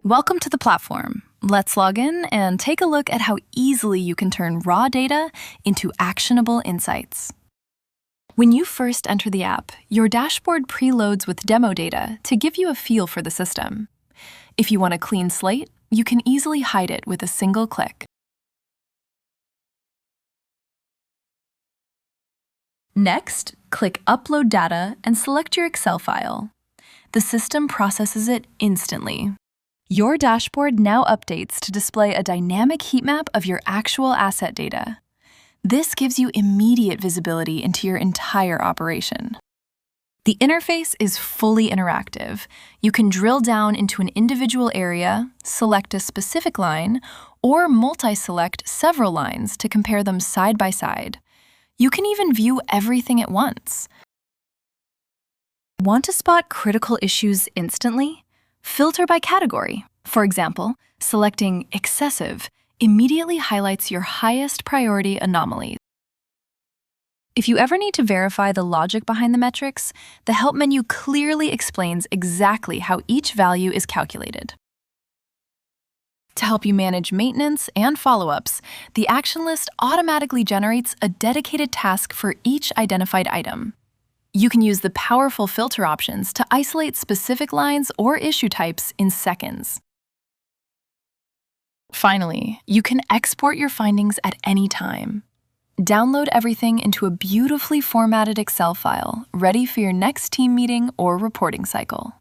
Welcome to the platform. Let's log in and take a look at how easily you can turn raw data into actionable insights. When you first enter the app, your dashboard preloads with demo data to give you a feel for the system. If you want a clean slate, you can easily hide it with a single click. Next, click Upload Data and select your Excel file. The system processes it instantly. Your dashboard now updates to display a dynamic heat map of your actual asset data. This gives you immediate visibility into your entire operation. The interface is fully interactive. You can drill down into an individual area, select a specific line, or multi-select several lines to compare them side by side. You can even view everything at once. Want to spot critical issues instantly? Filter by category. For example, selecting excessive immediately highlights your highest priority anomalies. If you ever need to verify the logic behind the metrics, the Help menu clearly explains exactly how each value is calculated. To help you manage maintenance and follow-ups, the action list automatically generates a dedicated task for each identified item. You can use the powerful filter options to isolate specific lines or issue types in seconds. Finally, you can export your findings at any time. Download everything into a beautifully formatted Excel file, ready for your next team meeting or reporting cycle.